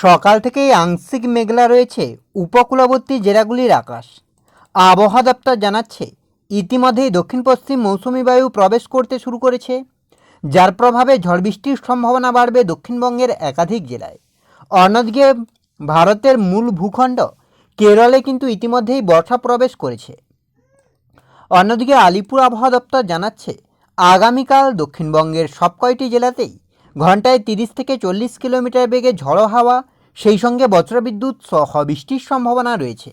সকাল থেকেই আংশিক মেঘলা রয়েছে উপকূলবর্তী জেলাগুলির আকাশ। আবহাওয়া দপ্তর জানাচ্ছে ইতিমধ্যেই দক্ষিণ পশ্চিম মৌসুমি বায়ু প্রবেশ করতে শুরু করেছে, যার প্রভাবে ঝড় বৃষ্টির সম্ভাবনা বাড়বে দক্ষিণবঙ্গের একাধিক জেলায়। অন্যদিকে ভারতের মূল ভূখণ্ড কেরলে কিন্তু ইতিমধ্যেই বর্ষা প্রবেশ করেছে। অন্যদিকে আলিপুর আবহাওয়া দপ্তর জানাচ্ছে আগামীকাল দক্ষিণবঙ্গের সব কয়টি জেলাতেই ঘন্টায় 30 থেকে 40 কিলোমিটার বেগে ঝড়ো হাওয়া, সেই সঙ্গে বজ্রবিদ্যুৎ সহ বৃষ্টির সম্ভাবনা রয়েছে।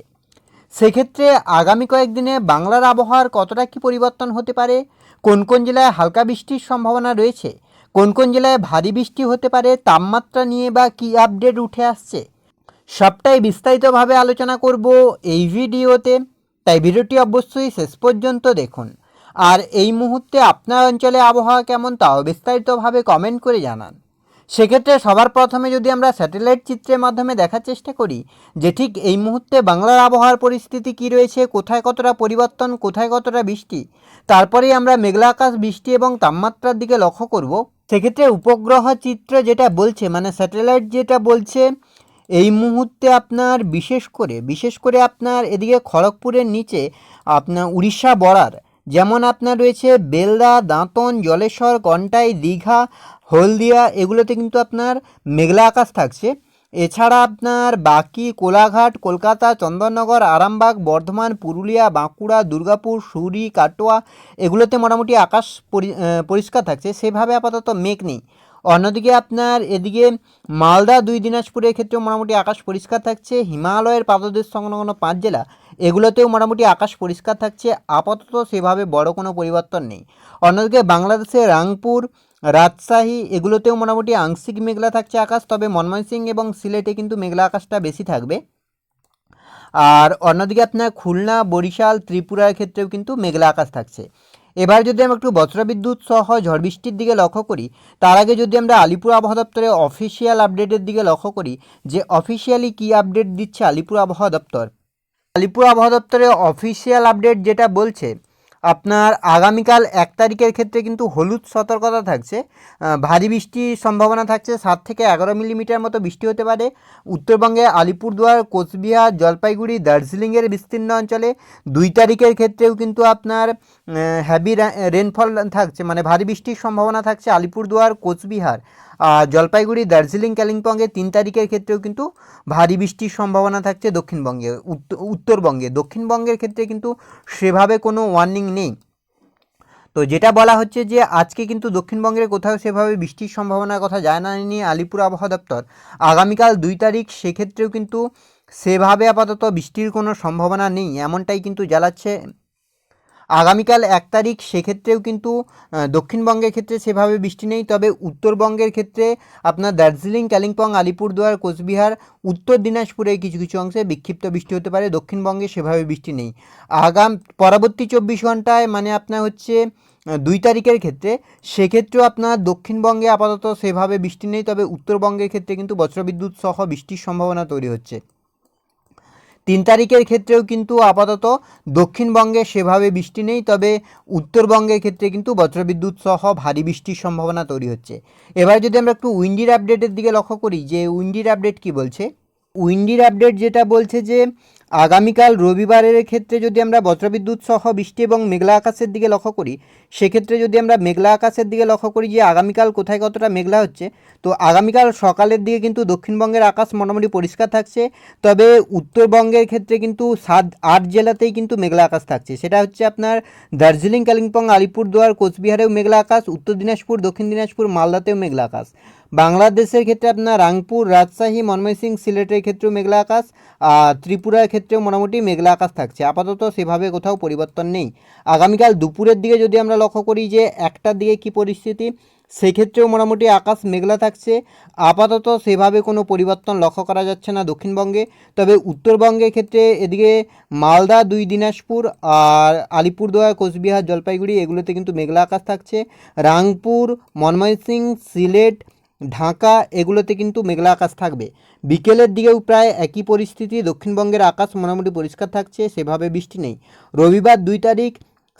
সেক্ষেত্রে আগামী কয়েকদিনে বাংলার আবহাওয়ার কতটা কী পরিবর্তন হতে পারে, কোন কোন জেলায় হালকা বৃষ্টির সম্ভাবনা রয়েছে, কোন কোন জেলায় ভারী বৃষ্টি হতে পারে, তাপমাত্রা নিয়ে বা কী আপডেট উঠে আসছে, সবটাই বিস্তারিতভাবে আলোচনা করব এই ভিডিওতে। তাই ভিডিওটি অবশ্যই শেষ পর্যন্ত দেখুন। আর এই মুহূর্তে আপনার অঞ্চলে আবহাওয়া কেমন তাও বিস্তারিতভাবে কমেন্ট করে জানান। সেক্ষেত্রে সবার প্রথমে যদি আমরা স্যাটেলাইট চিত্রের মাধ্যমে দেখার চেষ্টা করি যে ঠিক এই মুহূর্তে বাংলার আবহাওয়ার পরিস্থিতি কী রয়েছে, কোথায় কতটা পরিবর্তন, কোথায় কতটা বৃষ্টি, তারপরেই আমরা মেঘলা আকাশ, বৃষ্টি এবং তাপমাত্রার দিকে লক্ষ্য করব। সেক্ষেত্রে উপগ্রহ চিত্র যেটা বলছে, মানে স্যাটেলাইট যেটা বলছে, এই মুহূর্তে আপনার বিশেষ করে আপনার এদিকে খড়গপুরের নিচে আপনার উড়িষ্যা বর্ডার, যেমন আপনার রয়েছে বেলদা, দাঁতন, জলেশ্বর, কন্টাই, দীঘা, হলদিয়া, এগুলোতে কিন্তু আপনার মেঘলা আকাশ থাকছে। এছাড়া আপনার বাকি কোলাঘাট, কলকাতা, চন্দননগর, আরামবাগ, বর্ধমান, পুরুলিয়া, বাঁকুড়া, দুর্গাপুর, সুরি, কাটোয়া, এগুলোতে মোটামুটি আকাশ পরিষ্কার থাকছে, সেভাবে আপাতত মেঘ নেই। অন্যদিকে আপনার এদিকে মালদা, 2 দিনাজপুরের ক্ষেত্রেও মোটামুটি আকাশ পরিষ্কার থাকছে। হিমালয়ের পাদদেশ সংলগ্ন 5 জেলা, এগুলোতেও মোটামুটি আকাশ পরিষ্কার থাকছে। আপাতত সেভাবে বড় কোনো পরিবর্তন নেই। অন্যদিকে বাংলাদেশের রাংপুর, রাজশাহী, এগুলোতেও মোটামুটি আংশিক মেঘলা থাকছে আকাশ, তবে ময়মনসিংহ এবং সিলেটে কিন্তু মেঘলা আকাশটা বেশি থাকবে। আর অন্যদিকে আপনার খুলনা, বরিশাল, ত্রিপুরার ক্ষেত্রেও কিন্তু মেঘলা আকাশ থাকছে। এবার যদি আমরা একটু বজ্রবিদ্যুৎ সহ ঝড় বৃষ্টির দিকে লক্ষ্য করি, তার আগে যদি আমরা আলিপুর আবহাওয়া দপ্তরের অফিসিয়াল আপডেটের দিকে লক্ষ্য করি যে অফিসিয়ালি কী আপডেট দিচ্ছে আলিপুর আবহাওয়া দপ্তর। আলিপুর আবহাওয়া দপ্তরের অফিসিয়াল আপডেট যেটা বলছে, আপনার আগামীকাল 1 তারিখের ক্ষেত্রে কিন্তু হলুদ সতর্কতা থাকছে। ভারী বৃষ্টির সম্ভাবনা থাকছে, 7 থেকে 11 মিলিমিটার মতো বৃষ্টি হতে পারে উত্তরবঙ্গে আলিপুরদুয়ার, কোচবিহার, জলপাইগুড়ি, দার্জিলিংয়ের বিস্তীর্ণ অঞ্চলে। 2 তারিখের ক্ষেত্রেও কিন্তু আপনার হেভি রেনফল থাকছে, মানে ভারী বৃষ্টির সম্ভাবনা থাকছে আলিপুরদুয়ার, কোচবিহার, জলপাইগুড়ি, দার্জিলিং, কালিম্পংয়ে। 3 তারিখের ক্ষেত্রেও কিন্তু ভারী বৃষ্টির সম্ভাবনা থাকছে দক্ষিণবঙ্গে, উত্তরবঙ্গে। দক্ষিণবঙ্গের ক্ষেত্রে কিন্তু সেভাবে কোনো ওয়ার্নিং নেই। তো যেটা বলা হচ্ছে যে আজকে কিন্তু দক্ষিণবঙ্গের কোথাও সেভাবে বৃষ্টির সম্ভাবনার কথা জানায়নি আলিপুর আবহাওয়া দপ্তর। আগামীকাল 2 তারিখ, সেক্ষেত্রেও কিন্তু সেভাবে আপাতত বৃষ্টির কোনো সম্ভাবনা নেই, এমনটাই কিন্তু জানাচ্ছে। আগামীকাল 1 তারিখ, সেক্ষেত্রেও কিন্তু দক্ষিণবঙ্গের ক্ষেত্রে সেভাবে বৃষ্টি নেই, তবে উত্তরবঙ্গের ক্ষেত্রে আপনার দার্জিলিং, কালিম্পং, আলিপুরদুয়ার, কোচবিহার, উত্তর দিনাজপুরে কিছু কিছু অংশে বিক্ষিপ্ত বৃষ্টি হতে পারে। দক্ষিণবঙ্গে সেভাবে বৃষ্টি নেই। পরবর্তী 24 ঘন্টায়, মানে আপনার হচ্ছে 2 তারিখের ক্ষেত্রে, সেক্ষেত্রেও আপনার দক্ষিণবঙ্গে আপাতত সেভাবে বৃষ্টি নেই, তবে উত্তরবঙ্গের ক্ষেত্রে কিন্তু বজ্রবিদ্যুৎ সহ বৃষ্টির সম্ভাবনা তৈরি হচ্ছে। 3 তারিখের ক্ষেত্রেও কিন্তু আপাতত দক্ষিণবঙ্গে সেভাবে বৃষ্টি নেই, তবে উত্তরবঙ্গের ক্ষেত্রে কিন্তু বজ্রবিদ্যুৎ সহ ভারী বৃষ্টির সম্ভাবনা তৈরি হচ্ছে। এবার যদি আমরা একটু উইন্ডির আপডেটের দিকে লক্ষ্য করি যে উইন্ডির আপডেট কি বলছে। উইন্ডির আপডেট যেটা বলছে যে আগামীকাল রবিবারের ক্ষেত্রে যদি আমরা বজ্রবিদ্যুৎ সহ বৃষ্টি এবং মেঘলা আকাশের দিকে লক্ষ্য করি, সেক্ষেত্রে যদি আমরা মেঘলা আকাশের দিকে লক্ষ্য করি যে আগামীকাল কোথায় কতটা মেঘলা হচ্ছে, তো আগামীকাল সকালের দিকে কিন্তু দক্ষিণবঙ্গের আকাশ মোটামুটি পরিষ্কার থাকছে, তবে উত্তরবঙ্গের ক্ষেত্রে কিন্তু 7-8 জেলাতেই কিন্তু মেঘলা আকাশ থাকছে। সেটা হচ্ছে আপনার দার্জিলিং, কালিম্পং, আলিপুরদুয়ার, কোচবিহারেও মেঘলা আকাশ, উত্তর দিনাজপুর, দক্ষিণ দিনাজপুর, মালদাতেও মেঘলা আকাশ। বাংলাদেশের ক্ষেত্রে আপনার রাংপুর, রাজশাহী, ময়মনসিংহ, সিলেটের ক্ষেত্রেও মেঘলা আকাশ, ত্রিপুরার ক্ষেত্রেও মোটামুটি মেঘলা আকাশ থাকছে। আপাতত সেভাবে কোথাও পরিবর্তন নেই। আগামীকাল দুপুরের দিকে যদি আমরা লক্ষ্য করি যে 1টার দিকে কী পরিস্থিতি, সেক্ষেত্রেও মোটামুটি আকাশ মেঘলা থাকছে। আপাতত সেভাবে কোনো পরিবর্তন লক্ষ্য করা যাচ্ছে না দক্ষিণবঙ্গে, তবে উত্তরবঙ্গের ক্ষেত্রে এদিকে মালদা, 2 দিনাজপুর আর আলিপুরদুয়ার, কোচবিহার, জলপাইগুড়ি, এগুলোতে কিন্তু মেঘলা আকাশ থাকছে। রাংপুর, ময়মনসিংহ, সিলেট, ঢাকা, এগুলোতে কিন্তু মেঘলা আকাশ থাকবে। বিকেলের দিকেও প্রায় একই পরিস্থিতি, দক্ষিণবঙ্গের আকাশ মোটামুটি পরিষ্কার থাকছে, সেভাবে বৃষ্টি নেই। রবিবার 2 তারিখ,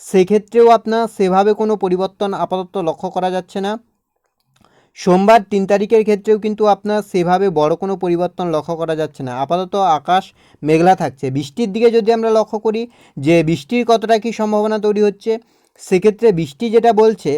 সেক্ষেত্রেও আপনার সেভাবে কোনো পরিবর্তন আপাতত লক্ষ্য করা যাচ্ছে না। সোমবার 3 তারিখের ক্ষেত্রেও কিন্তু আপনার সেভাবে বড় কোনো পরিবর্তন লক্ষ্য করা যাচ্ছে না। আপাতত আকাশ মেঘলা থাকছে। বৃষ্টির দিকে যদি আমরা লক্ষ্য করি যে বৃষ্টির কতটা কী সম্ভাবনা তৈরি হচ্ছে, সেক্ষেত্রে বৃষ্টি যেটা বলছে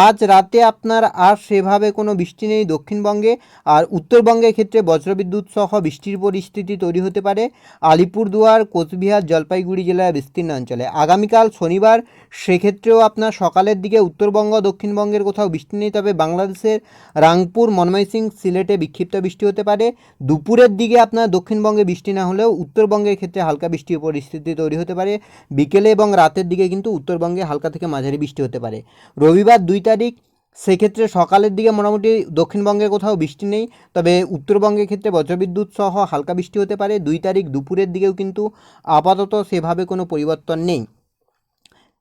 আজ রাতে আপনার আর সেভাবে কোনো বৃষ্টি নেই দক্ষিণবঙ্গে। আর উত্তরবঙ্গের ক্ষেত্রে বজ্রবিদ্যুৎ সহ বৃষ্টির পরিস্থিতি তৈরি হতে পারে আলিপুরদুয়ার, কোচবিহার, জলপাইগুড়ি জেলার বিস্তীর্ণ অঞ্চলে। আগামীকাল শনিবার সেক্ষেত্রেও আপনার সকালের দিকে উত্তরবঙ্গ দক্ষিণবঙ্গের কোথাও বৃষ্টি নেই, তবে বাংলাদেশের রাংপুর, ময়মনসিং, সিলেটে বিক্ষিপ্ত বৃষ্টি হতে পারে। দুপুরের দিকে আপনার দক্ষিণবঙ্গে বৃষ্টি না হলেও উত্তরবঙ্গের ক্ষেত্রে হালকা বৃষ্টির পরিস্থিতি তৈরি হতে পারে। বিকেলে এবং রাতের দিকে কিন্তু উত্তরবঙ্গে হালকা থেকে মাঝারি বৃষ্টি হতে পারে। রবিবার 2 তারিখ সেক্ষেত্রে সকালের দিকে মোটামুটি দক্ষিণবঙ্গের কোথাও বৃষ্টি নেই, তবে উত্তরবঙ্গের ক্ষেত্রে বজ্রবিদ্যুৎ সহ হালকা বৃষ্টি হতে পারে। 2 তারিখ দুপুরের দিকেও কিন্তু আপাতত সেভাবে কোনো পরিবর্তন নেই।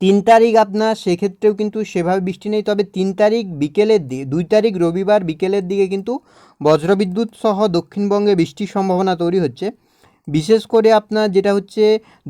3 তারিখ আপনার সেক্ষেত্রেও কিন্তু সেভাবে বৃষ্টি নেই, তবে 3 তারিখ বিকেলের দিকে, 2 তারিখ রবিবার বিকেলের দিকে কিন্তু বজ্রবিদ্যুৎ সহ দক্ষিণবঙ্গে বৃষ্টির সম্ভাবনা তৈরি হচ্ছে। বিশেষ করে আপনার যেটা হচ্ছে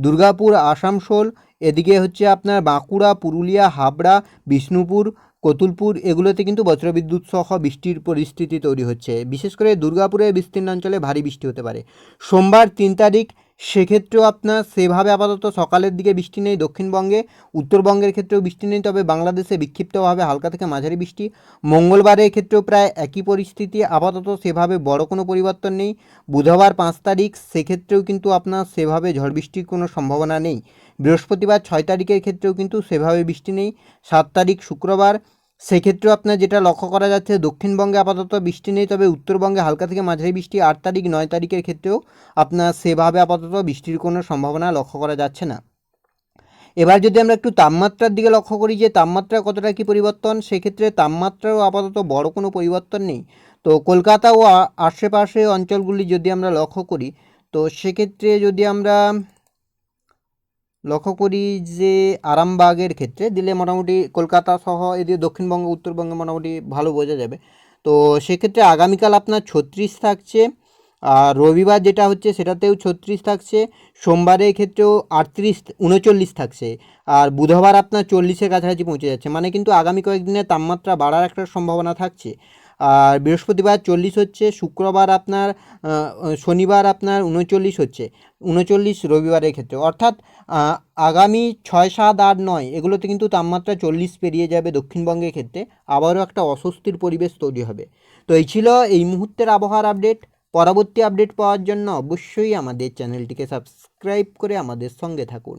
দুর্গাপুর, আসানসোল, এদিকে হচ্ছে আপনার বাঁকুড়া, পুরুলিয়া, হাবড়া, বিষ্ণুপুর, কতুলপুর, এগুলোতে কিন্তু বজ্রবিদ্যুৎ সহ বৃষ্টির পরিস্থিতি তৈরি হচ্ছে। বিশেষ করে দুর্গাপুরের বিস্তীর্ণ অঞ্চলে ভারী বৃষ্টি হতে পারে। সোমবার 3 তারিখ সেক্ষেত্রেও আপনার সেভাবে আপাতত সকালের দিকে বৃষ্টি নেই দক্ষিণবঙ্গে। উত্তরবঙ্গের ক্ষেত্রেও বৃষ্টি নেই, তবে বাংলাদেশে বিক্ষিপ্তভাবে হালকা থেকে মাঝারি বৃষ্টি। মঙ্গলবারের ক্ষেত্রেও প্রায় একই পরিস্থিতি, আপাতত সেভাবে বড় কোনো পরিবর্তন নেই। বুধবার 5 তারিখ সেক্ষেত্রেও কিন্তু আপনার সেভাবে ঝড় বৃষ্টির কোনো সম্ভাবনা নেই। বৃহস্পতিবার 6 তারিখের ক্ষেত্রেও কিন্তু সেভাবে বৃষ্টি নেই। 7 তারিখ শুক্রবার সেক্ষেত্রেও আপনার যেটা লক্ষ্য করা যাচ্ছে দক্ষিণবঙ্গে আপাতত বৃষ্টি নেই, তবে উত্তরবঙ্গে হালকা থেকে মাঝারি বৃষ্টি। 8 তারিখ 9 তারিখের ক্ষেত্রেও আপনার সেভাবে আপাতত বৃষ্টির কোনো সম্ভাবনা লক্ষ্য করা যাচ্ছে না। এবার যদি আমরা একটু তাপমাত্রার দিকে লক্ষ্য করি যে তাপমাত্রা কতটা কী পরিবর্তন, সেক্ষেত্রে তাপমাত্রারও আপাতত বড় কোনো পরিবর্তন নেই। তো কলকাতা ও আশেপাশে অঞ্চলগুলি যদি আমরা লক্ষ্য করি, তো সেক্ষেত্রে যদি আমরা লক্ষ্য করি যে আরামবাগের ক্ষেত্রে দিলে মোটামুটি কলকাতা সহ এদিকে দক্ষিণবঙ্গ উত্তরবঙ্গে মোটামুটি ভালো বোঝা যাবে। তো সেক্ষেত্রে আগামীকাল আপনার 36 থাকছে, আর রবিবার যেটা হচ্ছে সেটাতেও 36 থাকছে। সোমবারের ক্ষেত্রেও 39 থাকছে, আর বুধবার আপনার 40-এর কাছাকাছি পৌঁছে যাচ্ছে। মানে কিন্তু আগামী কয়েকদিনে তাপমাত্রা বাড়ার একটা সম্ভাবনা থাকছে। আর বৃহস্পতিবার 40 হচ্ছে, শুক্রবার আপনার শনিবার আপনার 39 হচ্ছে, 39 রবিবারের ক্ষেত্রে। অর্থাৎ আগামী 6, 7, 8, 9 এগুলোতে কিন্তু তাপমাত্রা 40 পেরিয়ে যাবে দক্ষিণবঙ্গের ক্ষেত্রে। আবারও একটা অস্বস্তির পরিবেশ তৈরি হবে। তো এই ছিল এই মুহূর্তের আবহাওয়ার আপডেট। পরবর্তী আপডেট পাওয়ার জন্য অবশ্যই আমাদের চ্যানেলটিকে সাবস্ক্রাইব করে আমাদের সঙ্গে থাকুন।